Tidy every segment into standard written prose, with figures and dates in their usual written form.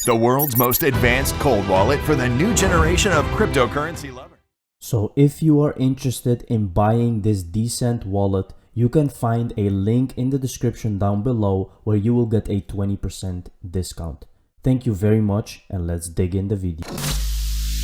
the world's most advanced cold wallet for the new generation of cryptocurrency lovers. So if you are interested in buying this decent wallet, you can find a link in the description down below where you will get a 20% discount. Thank you very much, and let's dig in the video.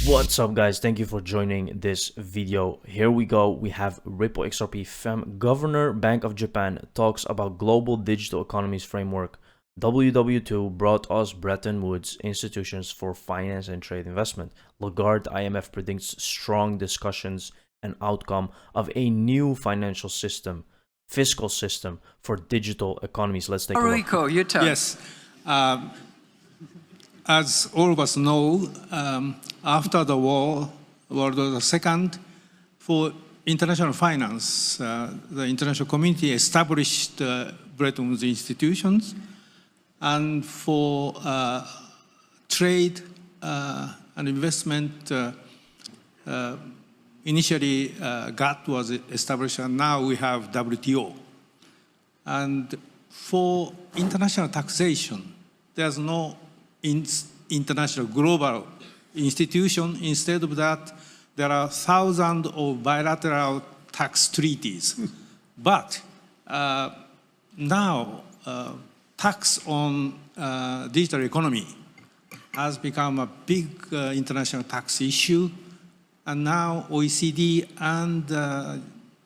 What's up guys, thank you for joining this video. Here we go. We have Ripple XRP Fem. Governor Bank of Japan talks about global digital economies framework. WW2 brought us Bretton Woods institutions for finance and trade investment. Lagarde IMF predicts strong discussions and outcome of a new financial system, fiscal system for digital economies. Let's take a look. Rico, your turn. Yes. As all of us know, after the war, World War II, for international finance, the international community established Bretton Woods institutions, and for trade and investment, initially GATT was established, and now we have WTO. And for international taxation, there's no international global institution. Instead of that, there are thousands of bilateral tax treaties. But now, tax on digital economy has become a big international tax issue. And now OECD and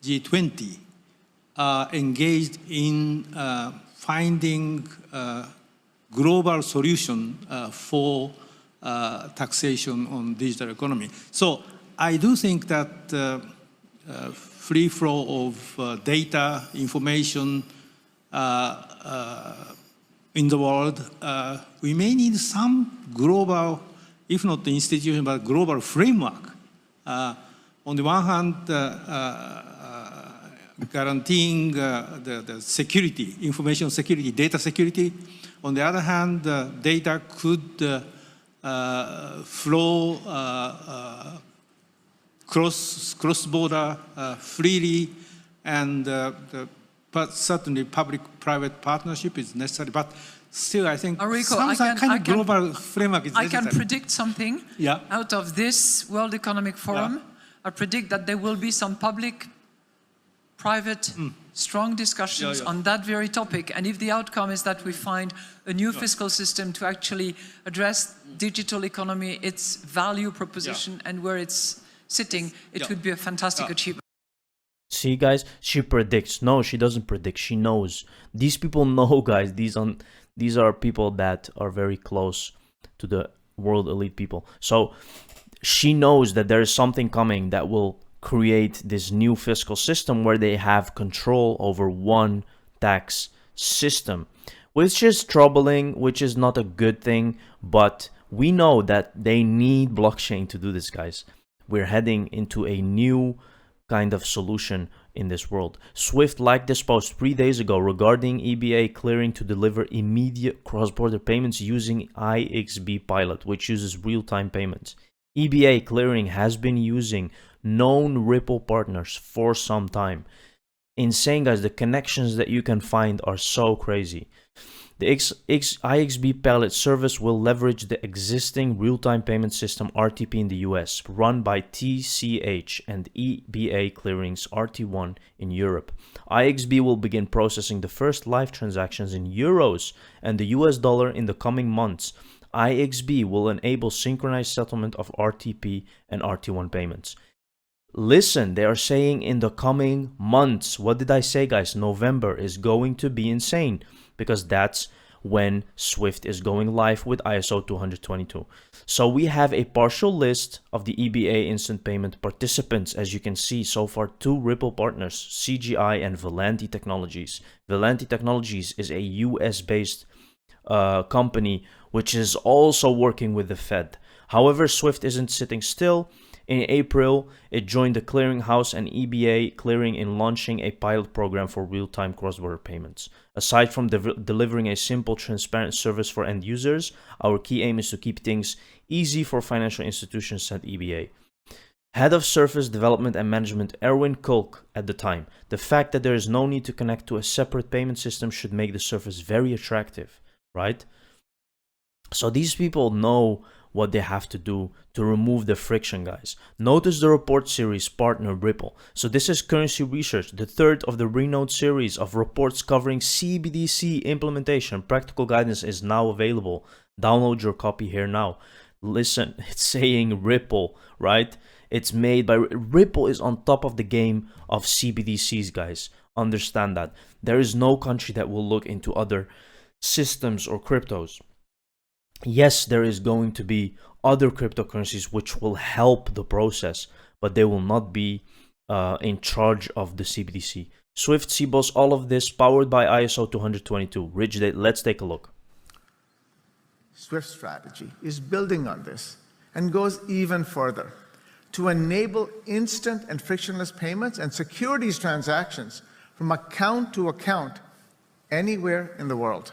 G20 are engaged in finding global solution for taxation on digital economy. So I do think that free flow of data, information in the world, we may need some global, if not the institution, but global framework. On the one hand, guaranteeing the security, information security, data security. On the other hand, data could flow cross-border freely, and but certainly public-private partnership is necessary. But still, I think some kind of global framework is necessary. I can predict something out of this World Economic Forum. I predict that there will be some public-private strong discussions on that very topic. And if the outcome is that we find a new fiscal system to actually address digital economy, its value proposition, and where it's sitting, it would be a fantastic achievement. See guys, she predicts. No, she doesn't predict. She knows. These people know, guys. These are people that are very close to the world elite people. So she knows that there is something coming that will create this new fiscal system where they have control over one tax system, which is troubling, which is not a good thing. But we know that they need blockchain to do this, guys. We're heading into a new kind of solution in this world. Swift liked this post 3 days ago regarding EBA clearing to deliver immediate cross-border payments using IXB pilot, which uses real-time payments. EBA clearing has been using known Ripple partners for some time. Insane, guys. The connections that you can find are so crazy. The IXB pilot service will leverage the existing real-time payment system RTP in the US, run by TCH and EBA Clearing's RT1 in Europe. IXB will begin processing the first live transactions in euros and the US dollar in the coming months. IXB will enable synchronized settlement of RTP and RT1 payments. Listen, they are saying in the coming months. What did I say, guys? November is going to be insane, because that's when Swift is going live with ISO 20022. So we have a partial list of the EBA instant payment participants. As you can see, so far 2 Ripple partners, CGI and Volanti Technologies. Volanti Technologies is a US-based company which is also working with the Fed. However, Swift isn't sitting still. In April, it joined the clearinghouse and EBA clearing in launching a pilot program for real-time cross-border payments. Aside from delivering a simple, transparent service for end users, our key aim is to keep things easy for financial institutions, said EBA. Head of Surface Development and Management Erwin Kulk at the time. The fact that there is no need to connect to a separate payment system should make the service very attractive, right? So these people know what they have to do to remove the friction, guys. Notice the report series partner Ripple. So this is Currency Research, the third of the renowned series of reports covering CBDC implementation. Practical guidance is now available. Download your copy here now. Listen, it's saying Ripple, right? It's made by Ripple is on top of the game of CBDCs, guys. Understand that. There is no country that will look into other systems or cryptos. Yes, there is going to be other cryptocurrencies which will help the process, but they will not be in charge of the CBDC. Swift, CBOS, all of this powered by ISO 20022. Rich, let's take a look. Swift strategy is building on this and goes even further to enable instant and frictionless payments and securities transactions from account to account anywhere in the world.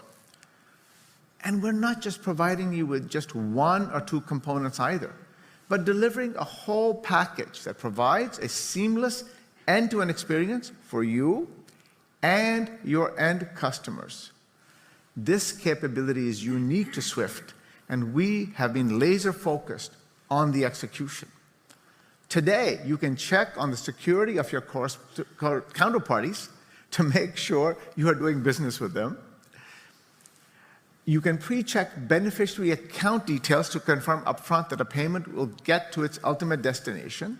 And we're not just providing you with just one or two components either, but delivering a whole package that provides a seamless end-to-end experience for you and your end customers. This capability is unique to Swift, and we have been laser-focused on the execution. Today, you can check on the security of your counterparties to make sure you are doing business with them. You can pre-check beneficiary account details to confirm upfront that a payment will get to its ultimate destination.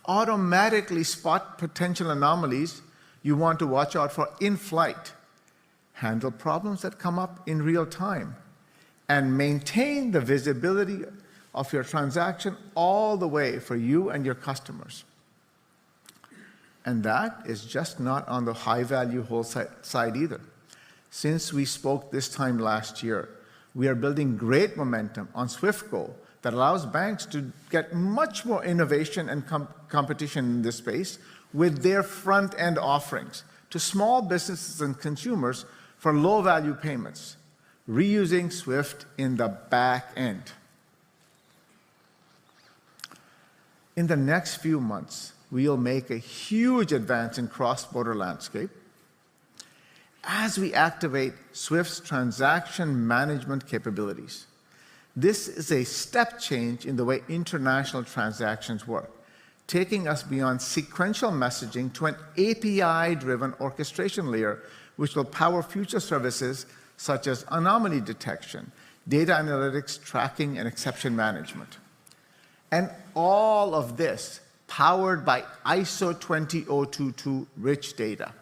Automatically spot potential anomalies you want to watch out for in flight. Handle problems that come up in real time. And maintain the visibility of your transaction all the way for you and your customers. And that is just not on the high-value wholesale side either. Since we spoke this time last year, we are building great momentum on SwiftGo that allows banks to get much more innovation and competition in this space with their front-end offerings to small businesses and consumers for low-value payments, reusing Swift in the back end. In the next few months, we'll make a huge advance in cross-border landscape as we activate Swift's transaction management capabilities. This is a step change in the way international transactions work, taking us beyond sequential messaging to an API-driven orchestration layer, which will power future services such as anomaly detection, data analytics, tracking, and exception management. And all of this powered by ISO 20022 rich data.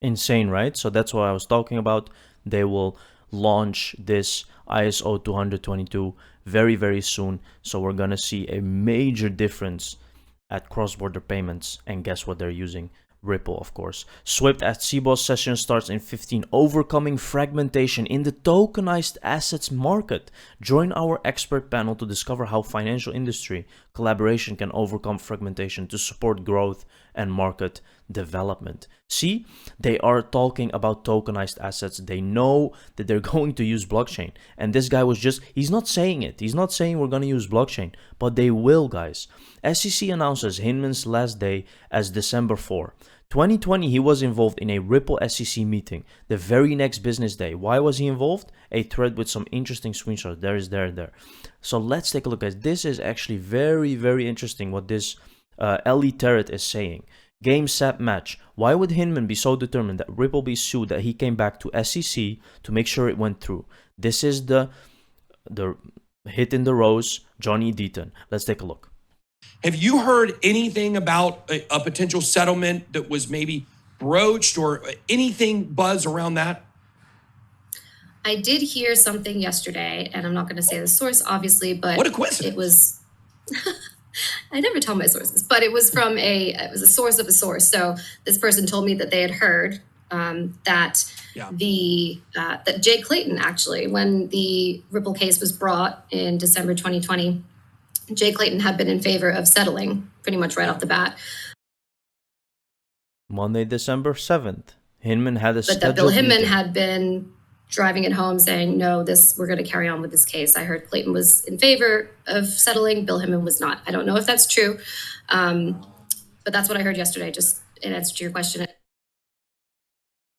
Insane, right? So that's what I was talking about. They will launch this ISO 20022 very, very soon. So we're going to see a major difference at cross-border payments. And guess what they're using? Ripple, of course. Swift at CBOS session starts in 15. Overcoming fragmentation in the tokenized assets market. Join our expert panel to discover how financial industry collaboration can overcome fragmentation to support growth and market development. See, they are talking about tokenized assets. They know that they're going to use blockchain. And this guy was just, he's not saying it. He's not saying we're going to use blockchain, but they will, guys. SEC announces Hinman's last day as December 4. 2020, he was involved in a Ripple SEC meeting the very next business day. Why was he involved? A thread with some interesting screenshots. There. So let's take a look, guys. This is actually very, very interesting what this Ellie Terrett is saying. Game, set, match. Why would Hinman be so determined that Ripple be sued that he came back to SEC to make sure it went through? This is the hit in the rose, Johnny Deaton. Let's take a look. Have you heard anything about a potential settlement that was maybe broached or anything buzz around that? I did hear something yesterday, and I'm not going to say the source, obviously, but What a coincidence. it was. I never tell my sources, but it was from it was a source of a source. So this person told me that they had heard that that Jay Clayton, actually, when the Ripple case was brought in December 2020, Jay Clayton had been in favor of settling pretty much right off the bat. Monday, December 7th. Hinman had a But that Bill Hinman had been driving it home saying, no, we're going to carry on with this case. I heard Clayton was in favor of settling. Bill Hinman was not. I don't know if that's true, but that's what I heard yesterday, just in answer to your question.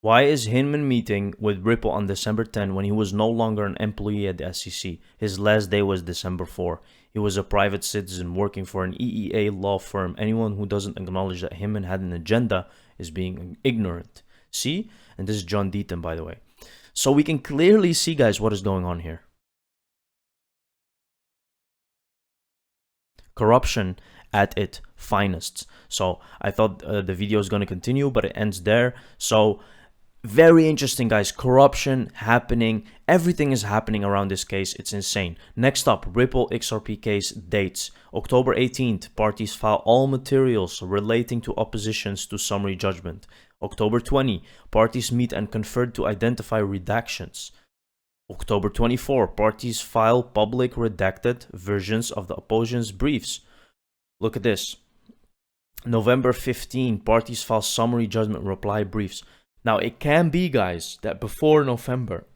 Why is Hinman meeting with Ripple on December 10 when he was no longer an employee at the SEC? His last day was December 4. He was a private citizen working for an EEA law firm. Anyone who doesn't acknowledge that Hinman had an agenda is being ignorant. See? And this is John Deaton, by the way. So we can clearly see, guys, what is going on here. Corruption at its finest. So I thought the video is going to continue, but it ends there. So very interesting, guys. Corruption happening. Everything is happening around this case. It's insane. Next up, Ripple XRP case dates. October 18th, parties file all materials relating to oppositions to summary judgment. October 20, parties meet and confer to identify redactions. October 24, parties file public redacted versions of the opposition's briefs. Look at this. November 15, parties file summary judgment reply briefs. Now, it can be, guys, that before November,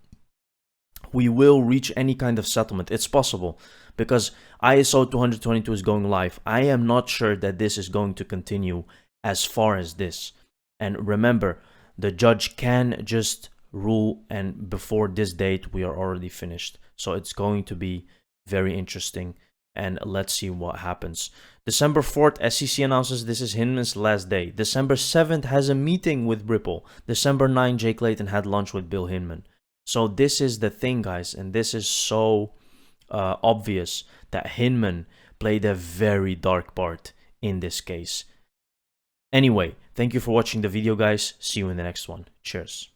we will reach any kind of settlement. It's possible because ISO 222 is going live. I am not sure that this is going to continue as far as this. And remember, the judge can just rule, and before this date, we are already finished. So it's going to be very interesting. And let's see what happens. December 4th, SEC announces this is Hinman's last day. December 7th has a meeting with Ripple. December 9th, Jay Clayton had lunch with Bill Hinman. So this is the thing, guys. And this is so obvious that Hinman played a very dark part in this case. Anyway, thank you for watching the video, guys. See you in the next one. Cheers.